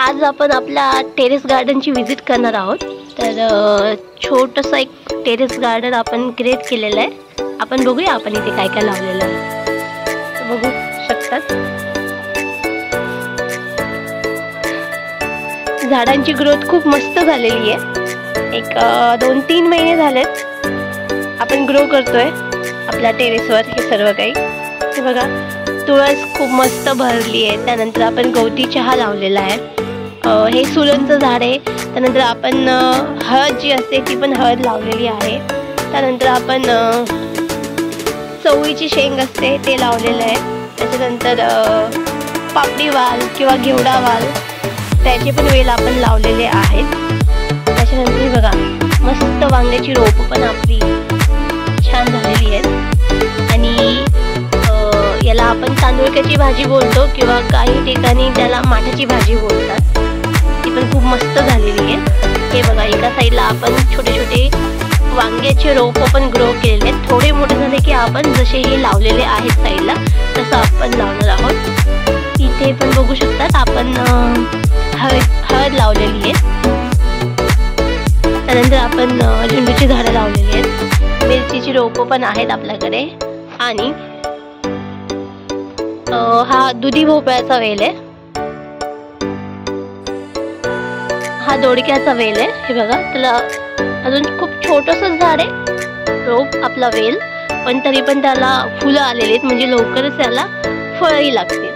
आज आपण आपल्या टेरेस गार्डनची व्हिजिट करणार आहोत। तर छोटंसं एक टेरेस गार्डन आपण क्रिएट केलेलं आहे। आपण बघूया आपण इथे काय काय लावलेलं आहे। बघू शकतात झाडांची ग्रोथ खूप मस्त झालेली आहे। एक 2-3 महिने झालेत आपण ग्रो करतोय आपल्या टेरेसवर हे सर्व काही। हे बघा तुळस खूप मस्त भरली आहे। त्यानंतर आपण गवती चहा लावलेला आहे। हे सुरणचं झाड आहे। त्यानंतर आपण हळद जी असते ती पण हळद लावलेली आहे। त्यानंतर आपण चवळीची शेंग असते ते लावलेलं आहे। त्याच्यानंतर पापडी वाल किंवा घेवडा वाल त्याचे पण वेल आपण लावलेले आहेत। त्याच्यानंतर बघा मस्त वांग्याची रोप पण आपली छान झालेली आहे। आणि याला आपण तांदूळक्याची भाजी बोलतो किंवा काही ठिकाणी त्याला माठाची भाजी बोलतात। ती पण खूप मस्त झालेली आहे। हे बघा एका साईडला आपण छोटे छोटे वांग्याचे रोप पण ग्रो केलेले आहेत। थोडे मोठे झाले की आपण जसे हे लावलेले आहेत साईडला तसं आपण लावणार आहोत। इथे पण बघू शकतात आपण हळद लावलेली आहे। त्यानंतर आपण झेंडूची झाडं लावलेली आहेत। मिरचीची रोपं पण आहेत आपल्याकडे। आणि हा दुधी भोपळ्याचा वेल आहे। हा दोडक्याचा वेल आहे। हे बघा त्याला अजून खूप छोटंसं झाड आहे रोप आपला वेल, पण तरी पण त्याला फुलं आलेली आहेत म्हणजे लवकरच त्याला फळही लागतील।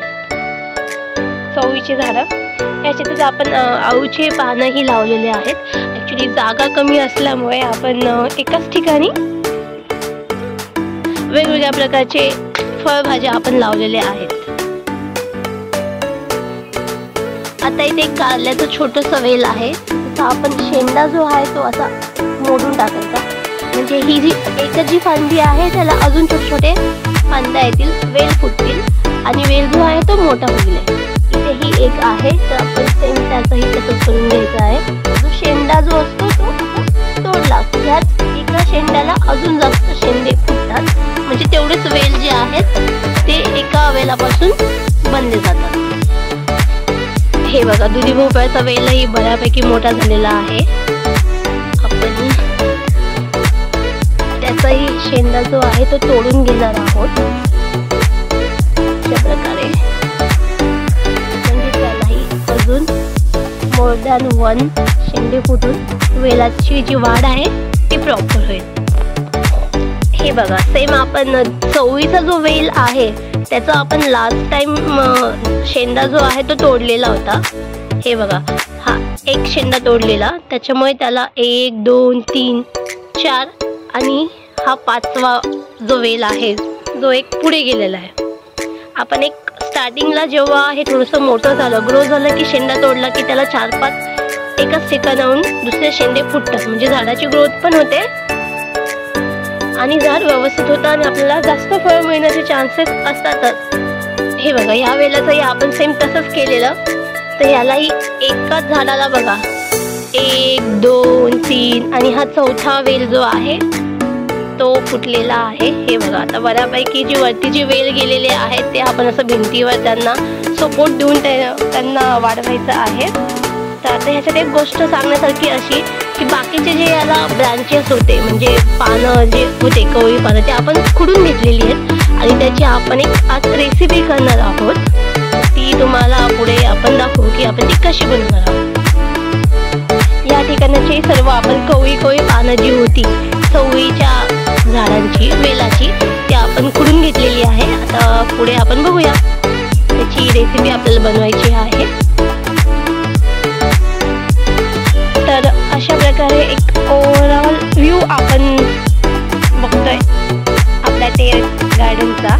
चवळीची झाडं याच्यातच आपण आळूचे पानंही लावलेले आहेत। ॲक्च्युली जागा कमी असल्यामुळे आपण एकाच ठिकाणी वेगवेगळ्या प्रकारचे फळभाज्या आपण लावलेले आहेत। आता इथे एक कारल्याचं छोटंसं वेल आहे। तर आपण शेंडा जो आहे तो असा मोडून टाकायचा म्हणजे ही जी एकच जी फांदी आहे त्याला अजून छोटे छोटे फांद्या येतील, वेल फुटतील आणि वेल जो आहे तो मोठा होईल। इथेही एक आहे तर आपण सेम त्याचंही तसंच करून घ्यायचं आहे। जो शेंडा जो असतो तो तोडला ह्याच एका शेंड्याला अजून जास्त शेंडे फुटतात म्हणजे तेवढेच वेल जे आहेत ते एका वेलापासून बनले जातात। हे बघा दुधी भोपळ्याचा वेलही बऱ्यापैकी मोठा झालेला आहे। आपण त्याचाही शेंडा जो आहे तो तोडून घेणार आहोत अशा प्रकारे, म्हणजे त्यालाही अजून मोर दॅन 1 शेंडे फुटून वेलाची जी वाढ आहे ती प्रॉपर होईल। हे बघा सेम आपण चवळीचा जो वेल आहे त्याचा आपण लास्ट टाइम शेंडा जो आहे तो तोडलेला होता। हे बघा हा एक शेंडा तोडलेला, त्याच्यामुळे त्याला 1 2 3 4 आणि हा 5वा जो वेल आहे जो एक पुढे गेलेला आहे। आपण एक स्टार्टिंगला जेव्हा हे थोडंसं मोठं झालं ग्रो झालं की शेंडा तोडला की त्याला 4-5 एकाच ठिकाणाहून दुसरे शेंडे फुटतात म्हणजे झाडाची ग्रोथ पण होते आणि झाड व्यवस्थित होतं आणि आपल्याला जास्त फळ मिळण्याचे चान्सेस असतातच। हे बघा या वेलाचंही आपण सेम तसंच केलेलं। तर यालाही एकाच झाडाला बघा 1 2 3 आणि हा 4था वेल जो आहे तो फुटलेला आहे। हे बघा आता बऱ्यापैकी जी वरती जी वेल गेलेले आहेत ते आपण असं भिंतीवर त्यांना सपोर्ट देऊन त्यांना वाढवायचं आहे। तर आता ह्याच्यात एक गोष्ट सांगण्यासारखी अशी की बाकीचे जे याला ब्रांचेस होते म्हणजे पानं जे होते कवळी पानं ते आपण खुडून घेतलेली आहेत आणि त्याची आपण एक आज रेसिपी करणार आहोत। ती तुम्हाला पुढे आपण दाखवू की आपण ती कशी बनवणार आहोत। या ठिकाणाची सर्व आपण कवळी पानं जी होती चवळीच्या झाडांची वेलाची ती आपण खुडून घेतलेली आहे। आता पुढे आपण बघूया त्याची रेसिपी आपल्याला बनवायची आहे। तर अशा प्रकारे एक ओव्हरऑल व्ह्यू आपण बघतोय आपल्या टेरेस गार्डनचा।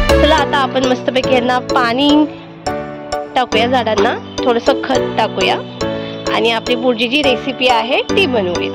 चला आता आपण मस्तपैकी यांना पाणी टाकूया, झाडांना थोडंसं खत टाकूया आणि आपली पुढची जी रेसिपी आहे ती बनवूया।